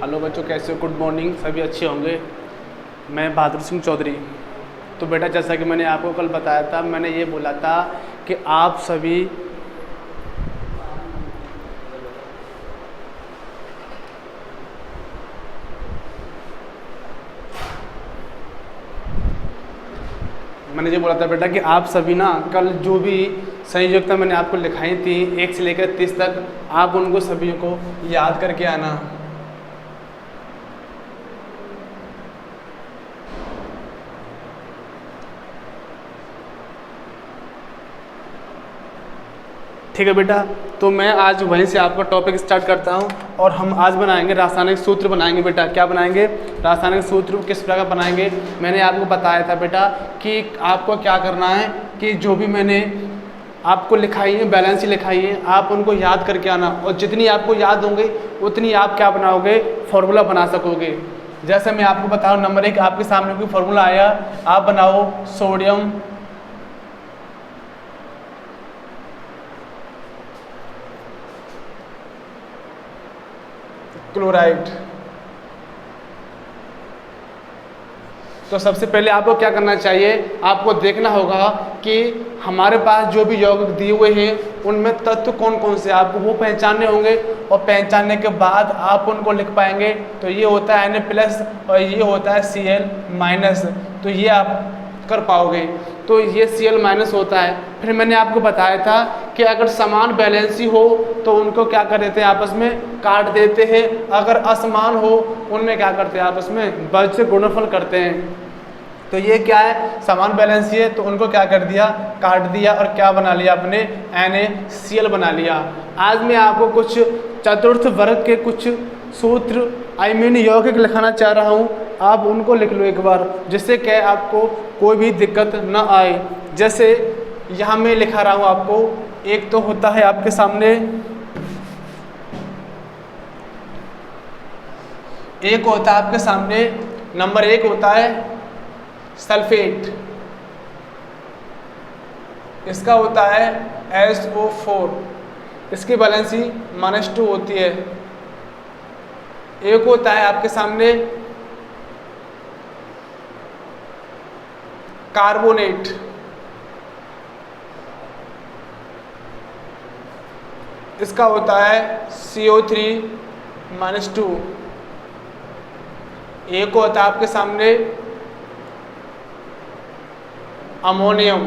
Hello बच्चों, कैसे हो? Good morning. सभी अच्छे होंगे। मैं बहादुर सिंह चौधरी। तो बेटा, जैसा कि मैंने आपको कल बताया था, मैंने ये बोला था कि आप सभी मैंने ये बोला था बेटा कि आप सभी ना कल जो भी संयोजकता मैंने आपको लिखाई थी 1 से लेकर 30 तक, आप उनको सभी को याद करके आना। ठीक है बेटा, तो मैं आज वहीं से आपका टॉपिक स्टार्ट करता हूं और हम आज बनाएंगे रासायनिक सूत्र बनाएंगे। बेटा क्या बनाएंगे? रासायनिक सूत्र किस प्रकार बनाएंगे? मैंने आपको बताया था बेटा कि आपको क्या करना है कि जो भी मैंने आपको लिखाई है, बैलेंस लिखाई है, आप उनको याद करके आना और जितनी आपको याद होंगे उतनी आप क्या बनाओगे? फॉर्मूला बना सकोगे। जैसे मैं आपको बता रहा हूँ, नंबर 1 आपके सामने कोई फॉर्मूला आया, आप बनाओ सोडियम क्लोराइड। तो सबसे पहले आपको क्या करना चाहिए? आपको देखना होगा कि हमारे पास जो भी यौगिक दिए हुए हैं उनमें तत्व कौन कौन से, आपको वो पहचानने होंगे और पहचानने के बाद आप उनको लिख पाएंगे। तो ये होता है Na+ और ये होता है Cl-। तो ये आप कर पाओगे। तो ये Cl- होता है। फिर मैंने आपको बताया था कि अगर समान बैलेंसी हो तो उनको क्या कर देते हैं? आपस में काट देते हैं। अगर असमान हो उनमें क्या करते हैं? आपस में वज्र गुणनफल करते हैं। तो ये क्या है? समान बैलेंसी है तो उनको क्या कर दिया? काट दिया और क्या बना लिया? अपने NaCl बना लिया। आज मैं आपको कुछ चतुर्थ वर्ग के कुछ सूत्र यौगिक लिखाना चाह रहा हूँ। आप उनको लिख लो एक बार, जिससे क्या आपको कोई भी दिक्कत न आए। जैसे यहाँ मैं लिखा रहा हूँ आपको, एक तो होता है आपके सामने, एक होता है आपके सामने नंबर 1 होता है सल्फेट। इसका होता है SO4। इसकी बैलेंसी -2 होती है। एक होता है आपके सामने कार्बोनेट। इसका होता है CO3-2। एक होता है आपके सामने अमोनियम,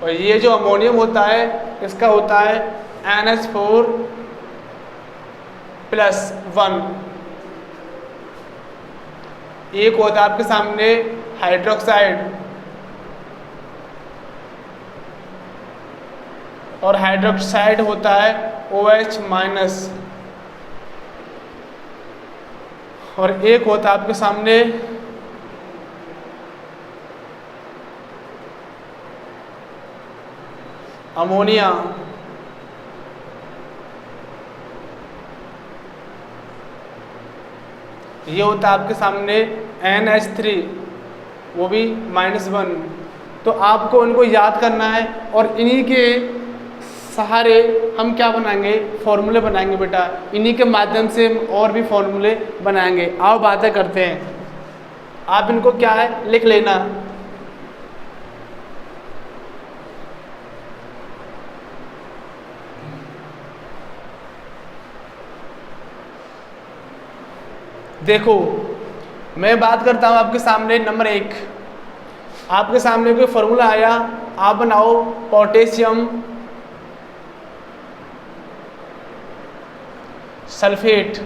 और ये जो अमोनियम होता है इसका होता है NH4+1। एक होता है आपके सामने हाइड्रोक्साइड, और हाइड्रोक्साइड होता है OH-। और एक होता है आपके सामने अमोनिया। ये होता है आपके सामने NH3, वो भी -1। तो आपको उनको याद करना है और इन्हीं के सहारे हम क्या बनाएंगे? फॉर्मूले बनाएंगे बेटा। इन्हीं के माध्यम से हम और भी फॉर्मूले बनाएंगे। आओ बातें करते हैं। आप इनको क्या है लिख लेना। देखो, मैं बात करता हूं आपके सामने नंबर 1। आपके सामने कोई फॉर्मूला आया, आप बनाओ पोटेशियम सल्फेट।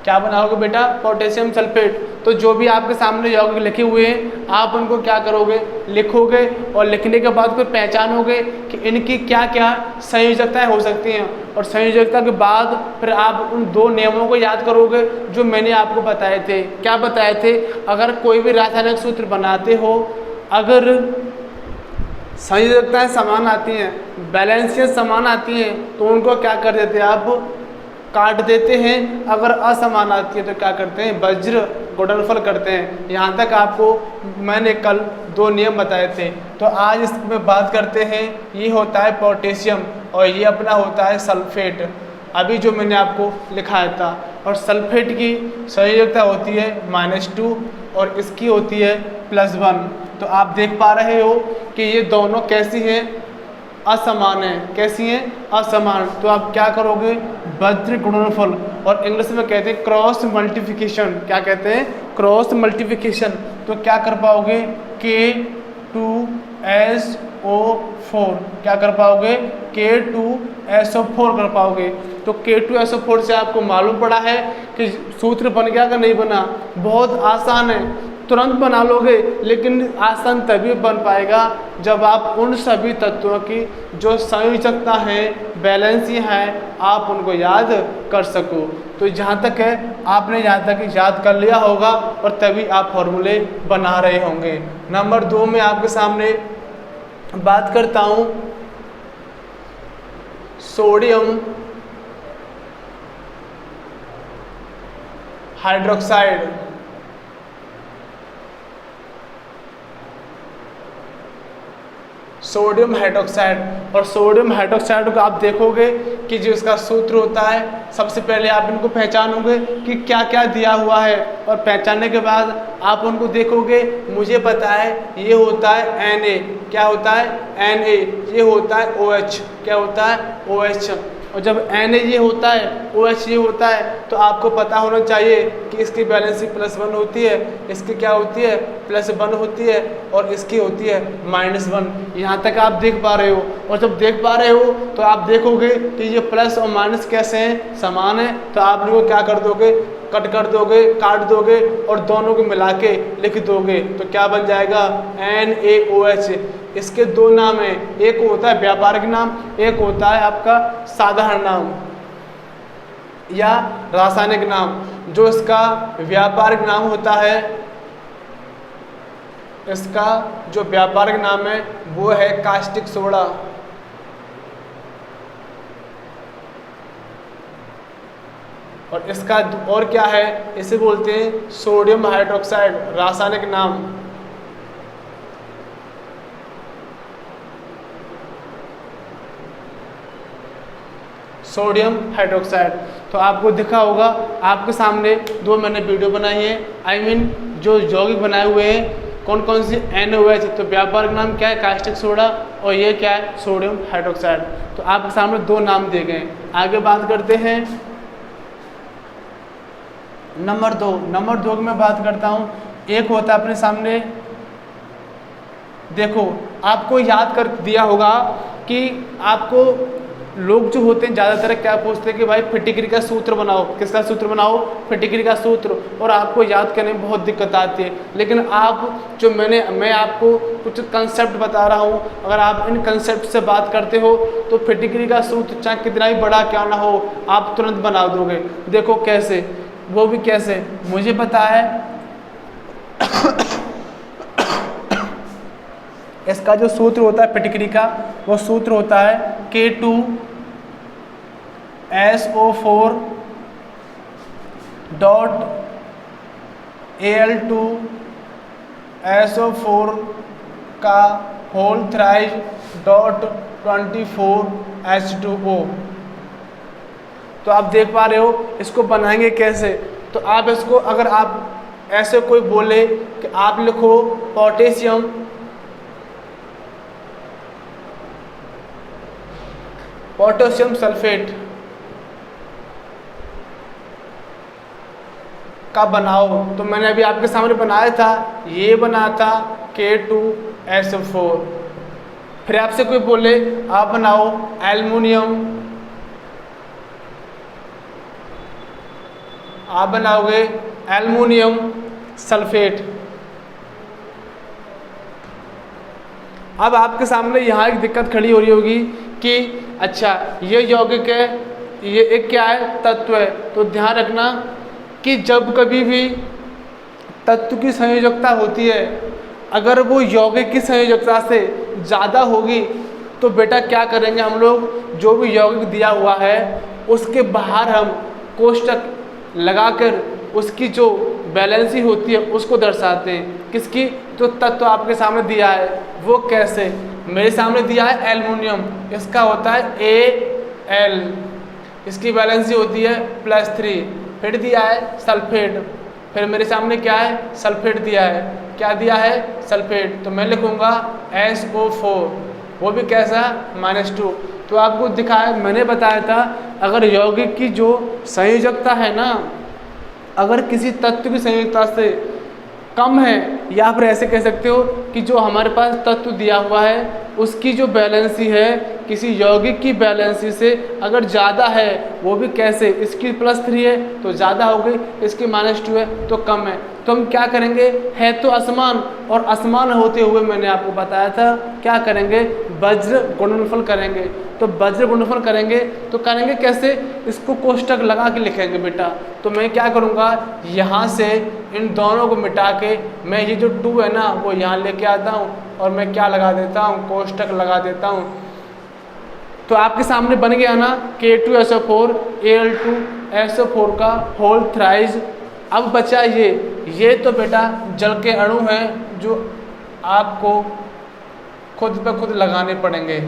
क्या बनाओगे बेटा? Potassium sulphate. तो जो भी आपके सामने यौगिक लिखे हुए हैं आप उनको क्या करोगे? लिखोगे, और लिखने के बाद फिर पहचानोगे कि इनकी क्या क्या संयोजकताएं हो सकती हैं, और संयोजकता के बाद फिर आप उन 2 नियमों को याद करोगे जो मैंने आपको बताए थे। क्या बताए थे? अगर कोई भी रासायनिक सूत्र बनाते हो, अगर संयोजकताएं समान आती हैं, बैलेंसियाँ समान आती हैं, तो उनको क्या कर देते हैं? आप काट देते हैं। अगर असमान आती है तो क्या करते हैं? वज्र गुणनफल करते हैं। यहाँ तक आपको मैंने कल 2 नियम बताए थे। तो आज इसमें बात करते हैं, ये होता है पोटेशियम और ये अपना होता है सल्फेट। अभी जो मैंने आपको लिखाया था। और सल्फेट की संयोजकता होती है -2 और इसकी होती है +1। तो आप देख पा रहे हो कि ये दोनों कैसी हैं, असमान है। कैसी हैं? असमान। तो आप क्या करोगे? वज्र गुणनफल, और इंग्लिश में कहते हैं क्रॉस मल्टीप्लिकेशन। क्या कहते हैं? Cross multiplication. तो क्या कर पाओगे? K2SO4 क्या कर पाओगे? K2SO4 कर पाओगे। तो K2SO4 से आपको मालूम पड़ा है कि सूत्र बन गया कि नहीं बना? बहुत आसान है, तुरंत बना लोगे, लेकिन आसान तभी बन पाएगा जब आप उन सभी तत्वों की जो संयोजकता है, बैलेंसी हैं, आप उनको याद कर सको। तो जहाँ तक है आपने यहाँ तक याद कर लिया होगा और तभी आप फॉर्मूले बना रहे होंगे। नंबर 2 में आपके सामने बात करता हूँ सोडियम हाइड्रोक्साइड। सोडियम हाइड्रोक्साइड, और सोडियम हाइड्रोक्साइड को आप देखोगे कि जो इसका सूत्र होता है, सबसे पहले आप इनको पहचानोगे कि क्या क्या दिया हुआ है, और पहचानने के बाद आप उनको देखोगे। मुझे पता है ये होता है Na। क्या होता है? Na। ये होता है OH। क्या होता है? OH। और जब Na ये होता है, OH ये होता है, तो आपको पता होना चाहिए कि इसकी बैलेंसी +1 होती है, इसकी क्या होती है? +1 होती है, और इसकी होती है -1। यहाँ तक आप देख पा रहे हो। और जब देख पा रहे हो तो आप देखोगे कि ये प्लस और माइनस कैसे हैं? समान है। तो आप इनको क्या कर दोगे? कट कर दोगे, काट दोगे, और दोनों को मिला के लिख दोगे। तो क्या बन जाएगा? NaOH। इसके 2 नाम हैं, एक होता है व्यापारिक नाम, एक होता है आपका साधारण नाम या रासायनिक नाम। जो इसका व्यापारिक नाम होता है, इसका जो व्यापारिक नाम है वो है कास्टिक सोडा। और इसका और क्या है? इसे बोलते हैं सोडियम हाइड्रोक्साइड, रासायनिक नाम। Sodium hydroxide. तो आपको दिखा होगा, आपके सामने 2 मैंने वीडियो बनाई है, जो यौगिक बनाए हुए हैं, कौन कौन सी? NaOH। तो व्यापारिक नाम क्या है? Caustic soda. और ये क्या है? Sodium hydroxide. तो आपके सामने 2 नाम दिए गए। आगे बात करते हैं नंबर 2 की मैं बात करता हूँ। एक होता है अपने सामने, देखो आपको याद कर दिया होगा कि आपको लोग जो होते हैं ज़्यादातर क्या पूछते हैं कि भाई फिटिकरी का सूत्र बनाओ। किसका सूत्र बनाओ? फिटिकरी का सूत्र। और आपको याद करने में बहुत दिक्कत आती है, लेकिन मैं आपको कुछ कंसेप्ट बता रहा हूँ, अगर आप इन कंसेप्ट से बात करते हो तो फिटिकरी का सूत्र चाहे कितना भी बड़ा क्यों ना हो, आप तुरंत बना दोगे। देखो कैसे, वो भी कैसे, मुझे पता है। इसका जो सूत्र होता है फिटिकरी का, वो सूत्र होता है K2SO4.Al2SO4 का होल थ्राइज .24H2O। तो आप देख पा रहे हो, इसको बनाएंगे कैसे? तो आप इसको, अगर आप ऐसे कोई बोले कि आप लिखो पोटेशियम सल्फेट का बनाओ, तो मैंने अभी आपके सामने बनाया था, ये बना था K2SO4। फिर आपसे कोई बोले आप बनाओ एल्युमिनियम, आप बनाओगे एल्युमिनियम सल्फेट। अब आपके सामने यहाँ एक दिक्कत खड़ी हो रही होगी कि अच्छा ये यौगिक है, ये एक क्या है? तत्व है। तो ध्यान रखना कि जब कभी भी तत्व की संयोजकता होती है, अगर वो यौगिक की संयोजकता से ज़्यादा होगी तो बेटा क्या करेंगे हम लोग? जो भी यौगिक दिया हुआ है उसके बाहर हम कोष्टक लगाकर उसकी जो बैलेंसी होती है उसको दर्शाते हैं। किसकी? तो तत्व आपके सामने दिया है, वो कैसे? मेरे सामने दिया है एल्युमिनियम, इसका होता है Al। इसकी वैलेंसी होती है +3। फिर दिया है सल्फेट, फिर मेरे सामने क्या है, सल्फेट दिया है। क्या दिया है, सल्फेट। तो मैं लिखूँगा SO4, वो भी कैसा, -2। तो आपको दिखाया, मैंने बताया था अगर यौगिक की जो संयोजकता है ना, अगर किसी तत्व की संयोजकता से कम है, या फिर ऐसे कह सकते हो कि जो हमारे पास तत्व दिया हुआ है उसकी जो बैलेंसी है किसी यौगिक की बैलेंसी से अगर ज़्यादा है, वो भी कैसे, इसकी +3 है तो ज़्यादा हो गई, इसकी -2 है तो कम है। तो हम क्या करेंगे, है तो असमान, और असमान होते हुए मैंने आपको बताया था क्या करेंगे, वज्र गुणनफल करेंगे। तो वज्र गुणनफल करेंगे तो करेंगे कैसे, इसको कोष्टक लगा के लिखेंगे बेटा। तो मैं क्या करूँगा, यहाँ से इन दोनों को मिटा के मैं ये जो 2 है ना वो यहाँ लेके आता हूँ, और मैं क्या लगा देता हूँ, कोष्टक लगा देता हूँ। तो आपके सामने बन गया ना K2SO4 Al2SO4 का होल थ्राइज। अब बचा ये तो बेटा जल के अणु हैं जो आपको खुद पे खुद लगाने पड़ेंगे।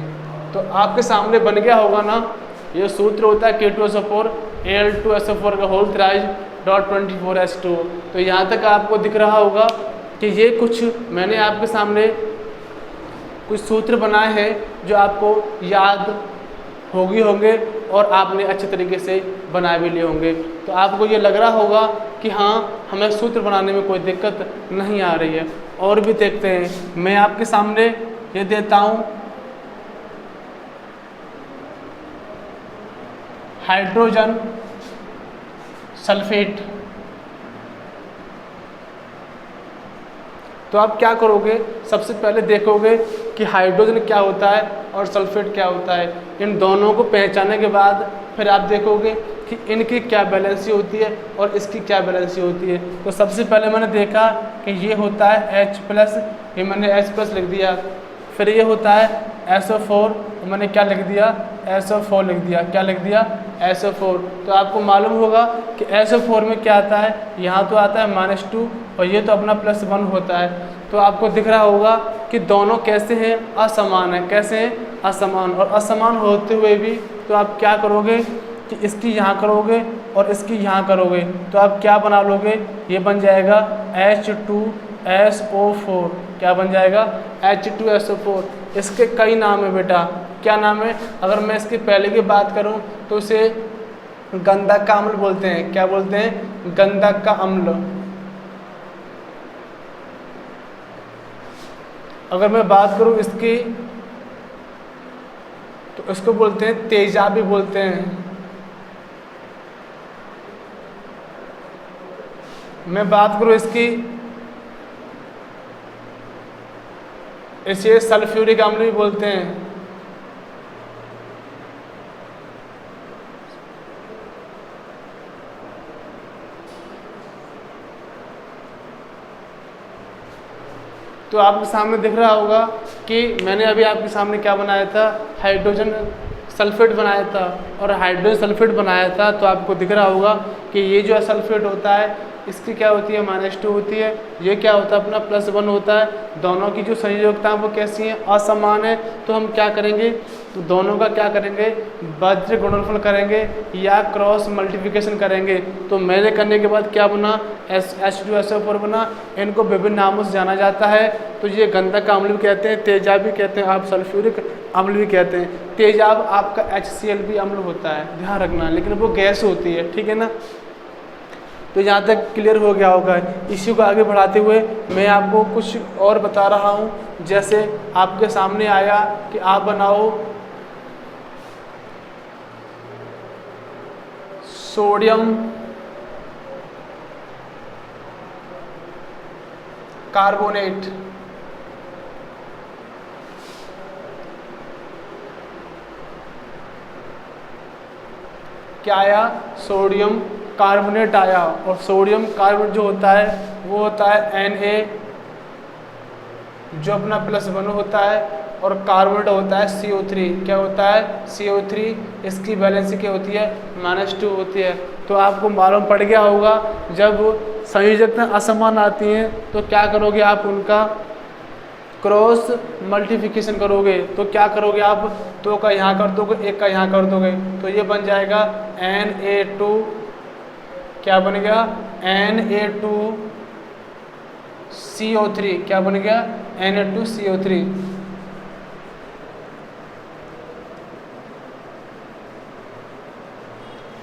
तो आपके सामने बन गया होगा ना, ये सूत्र होता है K2SO4 Al2SO4 का होल थ्राइज .24H2। तो यहाँ तक आपको दिख रहा होगा कि ये कुछ मैंने आपके सामने कुछ सूत्र बनाए हैं जो आपको याद होंगे और आपने अच्छे तरीके से बना भी लिए होंगे। तो आपको ये लग रहा होगा कि हाँ हमें सूत्र बनाने में कोई दिक्कत नहीं आ रही है। और भी देखते हैं, मैं आपके सामने ये देता हूँ हाइड्रोजन सल्फेट। तो आप क्या करोगे, सबसे पहले देखोगे कि हाइड्रोजन क्या होता है और सल्फेट क्या होता है। इन दोनों को पहचानने के बाद फिर आप देखोगे कि इनकी क्या बैलेंसी होती है और इसकी क्या बैलेंसी होती है। तो सबसे पहले मैंने देखा कि ये होता है H+, ये मैंने H+ लिख दिया। फिर ये होता है SO4, तो मैंने क्या लिख दिया, SO4 लिख दिया। क्या लिख दिया, SO4। तो आपको मालूम होगा कि SO4 में क्या आता है, यहाँ तो आता है -2 और ये तो अपना +1 होता है। तो आपको दिख रहा होगा कि दोनों कैसे हैं, असमान है। कैसे हैं, असमान। और असमान होते हुए भी तो आप क्या करोगे कि इसकी यहाँ करोगे और इसकी यहाँ करोगे, तो आप क्या बना लोगे, ये बन जाएगा H2SO4। क्या बन जाएगा, H2SO4। इसके कई नाम है बेटा। क्या नाम है, अगर मैं इसके पहले की बात करूं तो इसे गंधक का अम्ल बोलते हैं। क्या बोलते हैं, गंधक का अम्ल। अगर मैं बात करूं इसकी तो इसको बोलते हैं तेजाबी बोलते हैं। मैं बात करूं इसकी, इसे सल्फ्यूरिक अम्ल भी बोलते हैं। तो आपके सामने दिख रहा होगा कि मैंने अभी आपके सामने क्या बनाया था, हाइड्रोजन सल्फेट बनाया था और हाइड्रोजन सल्फेट बनाया था। तो आपको दिख रहा होगा कि ये जो सल्फेट होता है इसकी क्या होती है, -2 होती है। ये क्या होता है, अपना +1 होता है। दोनों की जो संयोजकता वो कैसी है, असमान है। तो हम क्या करेंगे, तो दोनों का क्या करेंगे, वज्र गुणनफल करेंगे या क्रॉस मल्टीप्लिकेशन करेंगे। तो मैंने करने के बाद क्या बना, H2SO4 बना। इनको विभिन्न नामों से जाना जाता है। तो ये गंधक का अम्ल भी कहते हैं, तेजाब भी कहते हैं, आप सल्फ्यूरिक अम्ल भी कहते हैं। तेजाब आपका HCl भी अम्ल होता है, ध्यान रखना, लेकिन वो गैस होती है, ठीक है ना। तो यहाँ तक क्लियर हो गया होगा। इसी को आगे बढ़ाते हुए मैं आपको कुछ और बता रहा हूँ। जैसे आपके सामने आया कि आप बनाओ सोडियम कार्बोनेट। क्या आया, सोडियम कार्बोनेट आया। और सोडियम कार्बोनेट जो होता है वो होता है Na, जो अपना +1 होता है, और कार्बोनेट होता है CO3। क्या होता है, CO3। इसकी वैलेंसी क्या होती है, -2 होती है। तो आपको मालूम पड़ गया होगा जब संयोजकता असमान आती हैं तो क्या करोगे आप, उनका क्रॉस मल्टीप्लिकेशन करोगे तो क्या करोगे आप, 2 का यहाँ कर दोगे, 1 का यहाँ कर दोगे, तो ये बन जाएगा Na2, क्या बनेगा Na2CO3, क्या बनेगा Na2CO3।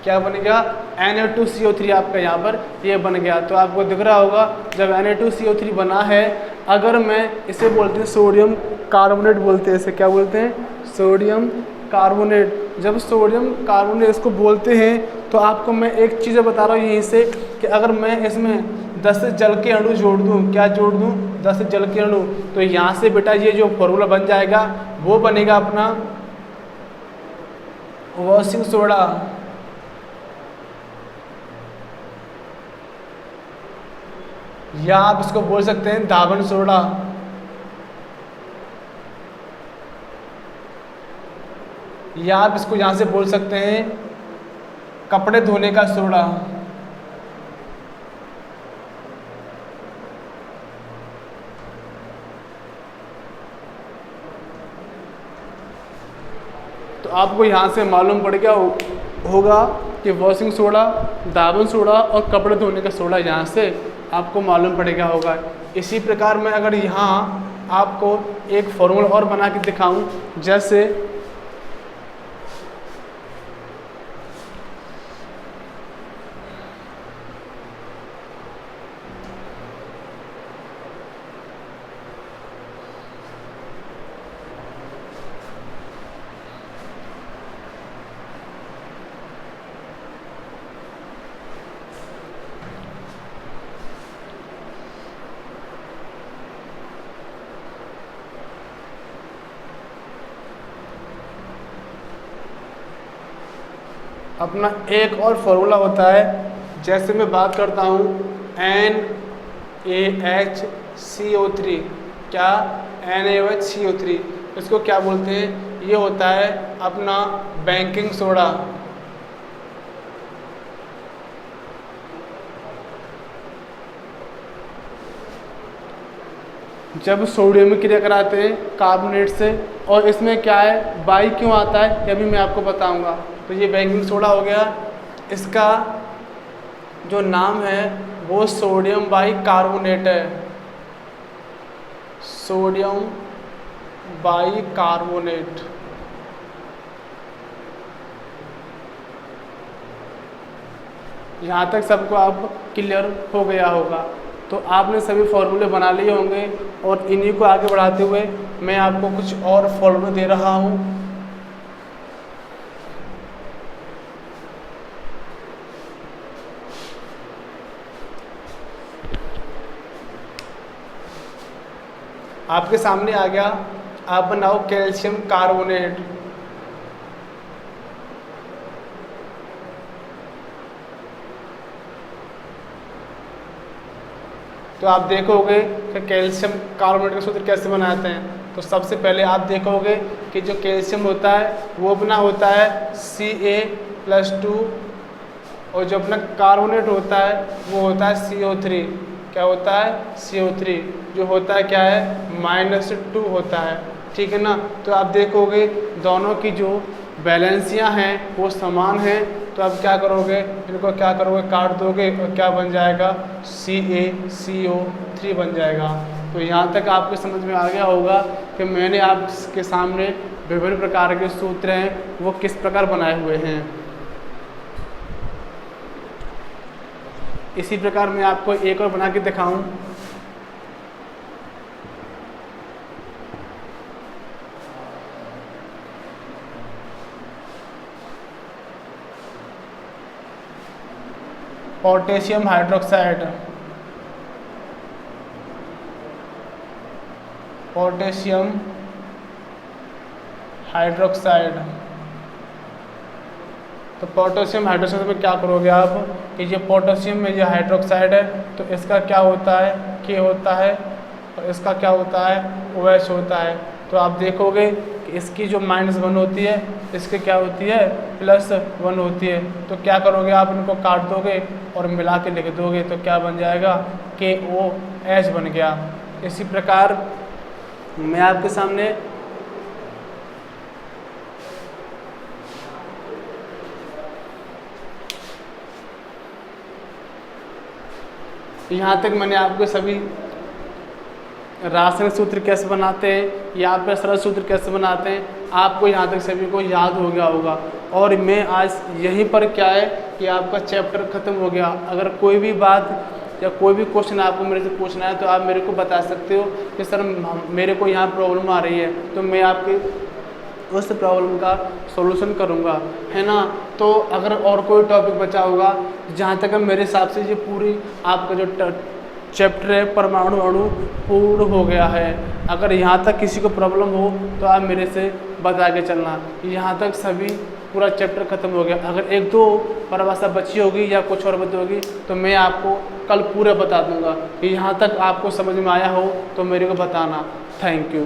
क्या बनेगा Na2CO3 आपका यहाँ पर ये बन गया। तो आपको दिख रहा होगा जब Na2CO3 बना है, अगर मैं इसे बोलते हैं सोडियम कार्बोनेट बोलते हैं, इसे क्या बोलते हैं सोडियम कार्बोनेट। जब सोडियम कार्बोनेट इसको बोलते हैं तो आपको मैं एक चीज़ बता रहा हूँ यहीं से कि अगर मैं इसमें 10 जल के अणु जोड़ दूँ, क्या जोड़ दूँ 10 जल के अणु, तो यहाँ से बेटा ये जो फॉर्मूला बन जाएगा वो बनेगा अपना वॉशिंग सोडा। या आप इसको बोल सकते हैं दाबन सोडा। या आप इसको यहाँ से बोल सकते हैं कपड़े धोने का सोडा। तो आपको यहाँ से मालूम पड़ गया होगा कि वॉशिंग सोडा, दाबन सोडा और कपड़े धोने का सोडा यहाँ से आपको मालूम पड़ेगा होगा। इसी प्रकार मैं अगर यहाँ आपको एक फॉर्मूला और बना के दिखाऊं, जैसे अपना एक और फॉर्मूला होता है, जैसे मैं बात करता हूँ NaHCO3, क्या NaOH CO3, इसको क्या बोलते हैं, ये होता है अपना बेकिंग सोडा। जब सोडियम में क्रिया कराते हैं कार्बोनेट से, और इसमें क्या है बाई क्यों आता है ये भी मैं आपको बताऊंगा। तो ये बेकिंग सोडा हो गया, इसका जो नाम है वो सोडियम बाई कार्बोनेट है, सोडियम बाई कार्बोनेट। यहाँ तक सबको आप क्लियर हो गया होगा। तो आपने सभी फॉर्मूले बना लिए होंगे, और इन्हीं को आगे बढ़ाते हुए मैं आपको कुछ और फॉर्मूले दे रहा हूँ। आपके सामने आ गया, आप बनाओ कैल्शियम कार्बोनेट। तो आप देखोगे कि कैल्शियम कार्बोनेट का सूत्र कैसे बनाते हैं। तो सबसे पहले आप देखोगे कि जो कैल्शियम होता है वो अपना होता है Ca+2, और जो अपना कार्बोनेट होता है वो होता है CO3। क्या होता है CO3, जो होता है क्या है -2 होता है, ठीक है ना। तो आप देखोगे दोनों की जो बैलेंसियाँ हैं वो समान हैं, तो आप क्या करोगे, इनको क्या करोगे काट दोगे और क्या बन जाएगा CaCO3 बन जाएगा। तो यहाँ तक आपको समझ में आ गया होगा कि मैंने आपके सामने विभिन्न प्रकार के सूत्र हैं वो किस प्रकार बनाए हुए हैं। इसी प्रकार मैं आपको एक और बना के दिखाऊं। Potassium hydroxide, potassium hydroxide. तो पोटेशियम हाइड्रोक्साइड में क्या करोगे आप कि ये पोटेशियम में ये हाइड्रोक्साइड है, तो इसका क्या होता है K होता है, और इसका क्या होता है OH होता है। तो आप देखोगे कि इसकी जो -1 होती है, इसकी क्या होती है +1 होती है। तो क्या करोगे आप इनको काट दोगे और मिला के लिख दोगे, तो क्या बन जाएगा KOH बन गया। इसी प्रकार मैं आपके सामने यहाँ तक मैंने आपको सभी रासायनिक सूत्र कैसे बनाते हैं या फिर सरल सूत्र कैसे बनाते हैं आपको यहाँ तक सभी को याद हो गया होगा। और मैं आज यहीं पर क्या है कि आपका चैप्टर ख़त्म हो गया। अगर कोई भी बात या कोई भी क्वेश्चन आपको मेरे से पूछना है तो आप मेरे को बता सकते हो कि सर मेरे को यहाँ प्रॉब्लम आ रही है, तो मैं आपके उस प्रॉब्लम का सॉल्यूशन करूँगा, है ना। तो अगर और कोई टॉपिक बचा होगा, जहाँ तक मेरे हिसाब से ये पूरी आपका जो चैप्टर है परमाणु अणु पूर्ण हो गया है। अगर यहाँ तक किसी को प्रॉब्लम हो तो आप मेरे से बता के चलना। यहाँ तक सभी पूरा चैप्टर ख़त्म हो गया। अगर एक दो परिभाषा बची होगी या कुछ और बची होगी तो मैं आपको कल पूरा बता दूंगा कि यहाँ तक आपको समझ में आया हो तो मेरे को बताना। Thank you.